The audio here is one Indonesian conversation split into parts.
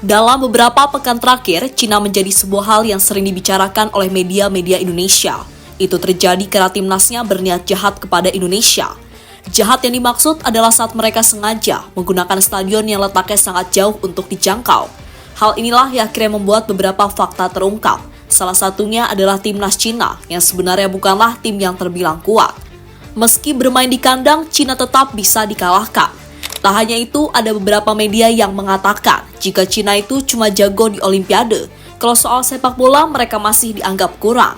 Dalam beberapa pekan terakhir, Cina menjadi sebuah hal yang sering dibicarakan oleh media-media Indonesia. Itu terjadi karena timnasnya berniat jahat kepada Indonesia. Jahat yang dimaksud adalah saat mereka sengaja menggunakan stadion yang letaknya sangat jauh untuk dijangkau. Hal inilah yang akhirnya membuat beberapa fakta terungkap. Salah satunya adalah timnas Cina yang sebenarnya bukanlah tim yang terbilang kuat. Meski bermain di kandang, Cina tetap bisa dikalahkan. Tak hanya itu, ada beberapa media yang mengatakan jika Cina itu cuma jago di Olimpiade, kalau soal sepak bola mereka masih dianggap kurang.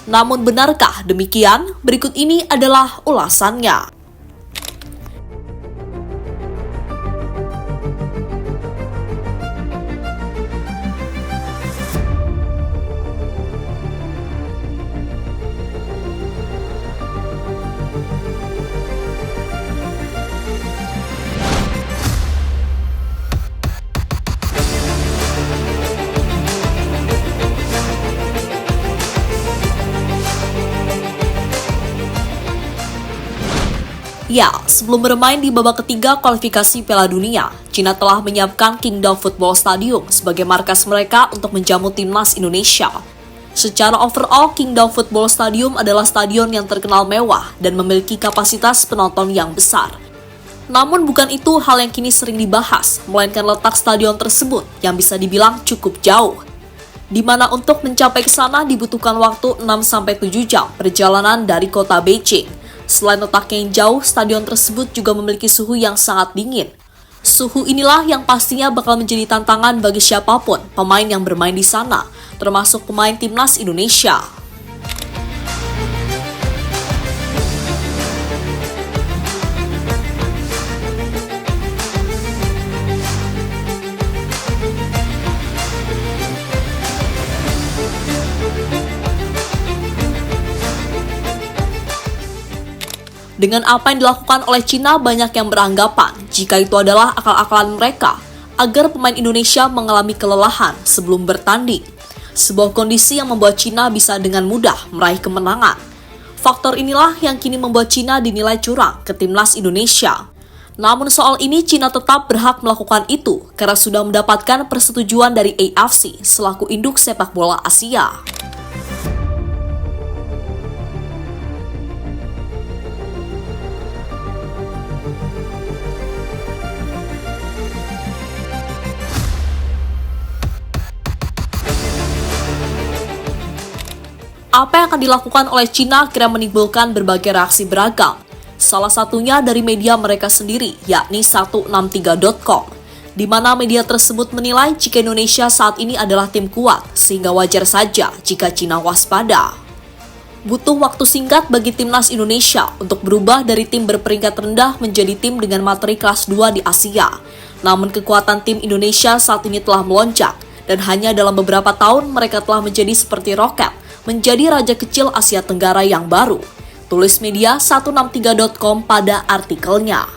Namun benarkah demikian? Berikut ini adalah ulasannya. Ya, sebelum bermain di babak ketiga kualifikasi Piala Dunia, Cina telah menyiapkan Qingdao Football Stadium sebagai markas mereka untuk menjamu timnas Indonesia. Secara overall, Qingdao Football Stadium adalah stadion yang terkenal mewah dan memiliki kapasitas penonton yang besar. Namun bukan itu hal yang kini sering dibahas, melainkan letak stadion tersebut yang bisa dibilang cukup jauh. Di mana untuk mencapai ke sana dibutuhkan waktu 6-7 jam perjalanan dari kota Beijing. Selain letaknya yang jauh, stadion tersebut juga memiliki suhu yang sangat dingin. Suhu inilah yang pastinya bakal menjadi tantangan bagi siapapun pemain yang bermain di sana, termasuk pemain timnas Indonesia. Dengan apa yang dilakukan oleh Cina, banyak yang beranggapan jika itu adalah akal-akalan mereka agar pemain Indonesia mengalami kelelahan sebelum bertanding. Sebuah kondisi yang membuat Cina bisa dengan mudah meraih kemenangan. Faktor inilah yang kini membuat Cina dinilai curang ke timnas Indonesia. Namun soal ini Cina tetap berhak melakukan itu karena sudah mendapatkan persetujuan dari AFC selaku induk sepak bola Asia. Apa yang akan dilakukan oleh Cina akhirnya menimbulkan berbagai reaksi beragam. Salah satunya dari media mereka sendiri, yakni 163.com, di mana media tersebut menilai jika Indonesia saat ini adalah tim kuat, sehingga wajar saja jika Cina waspada. Butuh waktu singkat bagi timnas Indonesia untuk berubah dari tim berperingkat rendah menjadi tim dengan materi kelas 2 di Asia. Namun kekuatan tim Indonesia saat ini telah melonjak, dan hanya dalam beberapa tahun mereka telah menjadi seperti roket, menjadi raja kecil Asia Tenggara yang baru, tulis media 163.com pada artikelnya.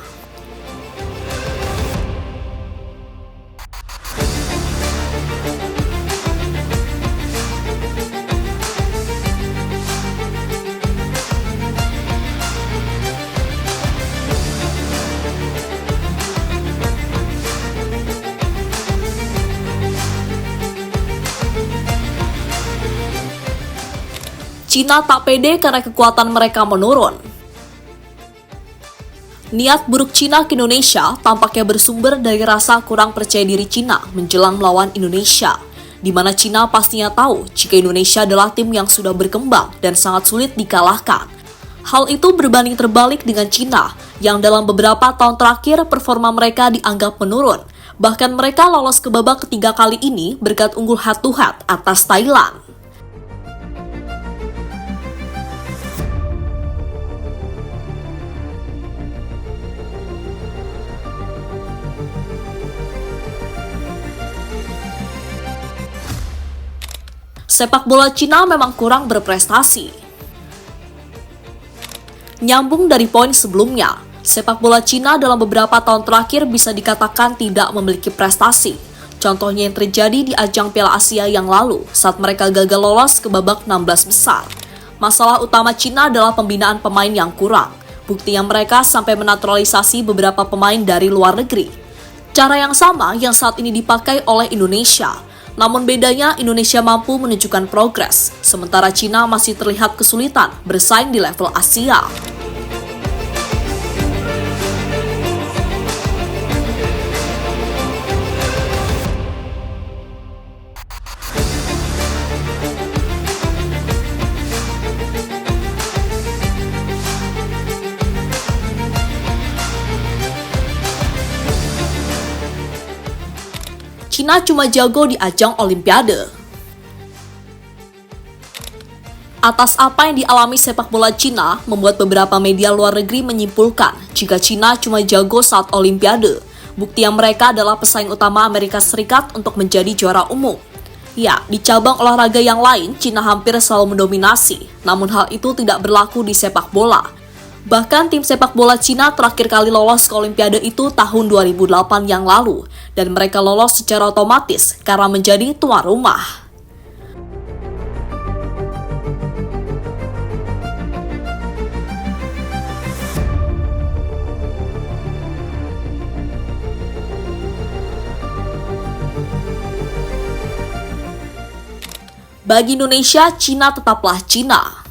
Cina tak pede karena kekuatan mereka menurun. Niat buruk Cina ke Indonesia tampaknya bersumber dari rasa kurang percaya diri Cina menjelang melawan Indonesia, di mana Cina pastinya tahu jika Indonesia adalah tim yang sudah berkembang dan sangat sulit dikalahkan. Hal itu berbanding terbalik dengan Cina, yang dalam beberapa tahun terakhir performa mereka dianggap menurun. Bahkan mereka lolos ke babak ketiga kali ini berkat unggul head-to-head atas Thailand. Sepak bola Cina memang kurang berprestasi. Nyambung dari poin sebelumnya, sepak bola Cina dalam beberapa tahun terakhir bisa dikatakan tidak memiliki prestasi. Contohnya yang terjadi di ajang Piala Asia yang lalu saat mereka gagal lolos ke babak 16 besar. Masalah utama Cina adalah pembinaan pemain yang kurang. Buktinya mereka sampai menaturalisasi beberapa pemain dari luar negeri. Cara yang sama yang saat ini dipakai oleh Indonesia. Namun bedanya Indonesia mampu menunjukkan progres, sementara Cina masih terlihat kesulitan bersaing di level Asia. Cina cuma jago di ajang Olimpiade. Atas apa yang dialami sepak bola Cina, membuat beberapa media luar negeri menyimpulkan jika Cina cuma jago saat Olimpiade. Bukti yang mereka adalah pesaing utama Amerika Serikat untuk menjadi juara umum. Ya, di cabang olahraga yang lain, Cina hampir selalu mendominasi. Namun hal itu tidak berlaku di sepak bola. Bahkan tim sepak bola Cina terakhir kali lolos ke Olimpiade itu tahun 2008 yang lalu, dan mereka lolos secara otomatis karena menjadi tuan rumah. Bagi Indonesia, Cina tetaplah Cina.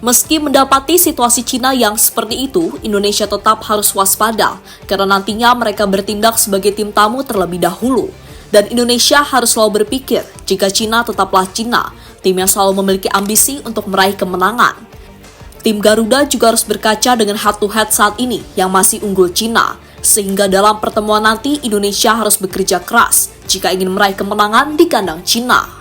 Meski mendapati situasi Cina yang seperti itu, Indonesia tetap harus waspada karena nantinya mereka bertindak sebagai tim tamu terlebih dahulu. Dan Indonesia harus selalu berpikir jika Cina tetaplah Cina, tim yang selalu memiliki ambisi untuk meraih kemenangan. Tim Garuda juga harus berkaca dengan head-to-head saat ini yang masih unggul Cina, sehingga dalam pertemuan nanti Indonesia harus bekerja keras jika ingin meraih kemenangan di kandang Cina.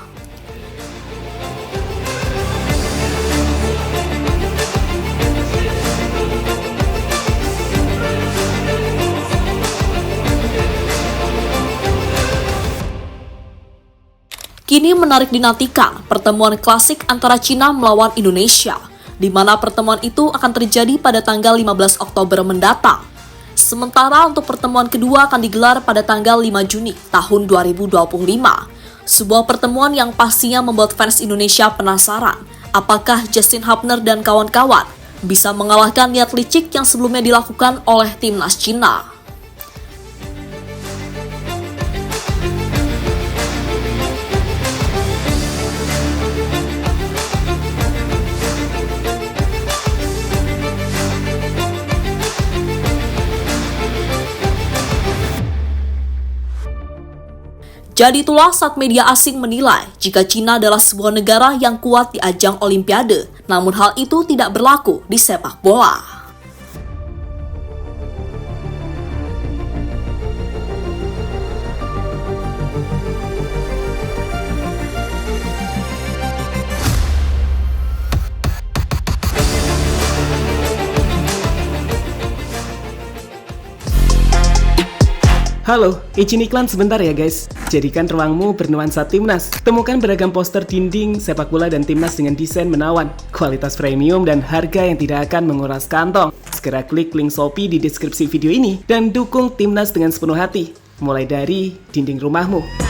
Kini menarik dinantikan pertemuan klasik antara Cina melawan Indonesia, di mana pertemuan itu akan terjadi pada tanggal 15 Oktober mendatang. Sementara untuk pertemuan kedua akan digelar pada tanggal 5 Juni tahun 2025. Sebuah pertemuan yang pastinya membuat fans Indonesia penasaran, apakah Justin Hubner dan kawan-kawan bisa mengalahkan niat licik yang sebelumnya dilakukan oleh timnas Cina. Jadi itulah saat media asing menilai jika Cina adalah sebuah negara yang kuat di ajang Olimpiade, namun hal itu tidak berlaku di sepak bola. Halo, izin iklan sebentar ya guys. Jadikan ruangmu bernuansa timnas. Temukan beragam poster dinding, sepak bola dan timnas dengan desain menawan, kualitas premium dan harga yang tidak akan menguras kantong. Segera klik link Shopee di deskripsi video ini dan dukung timnas dengan sepenuh hati. Mulai dari dinding rumahmu.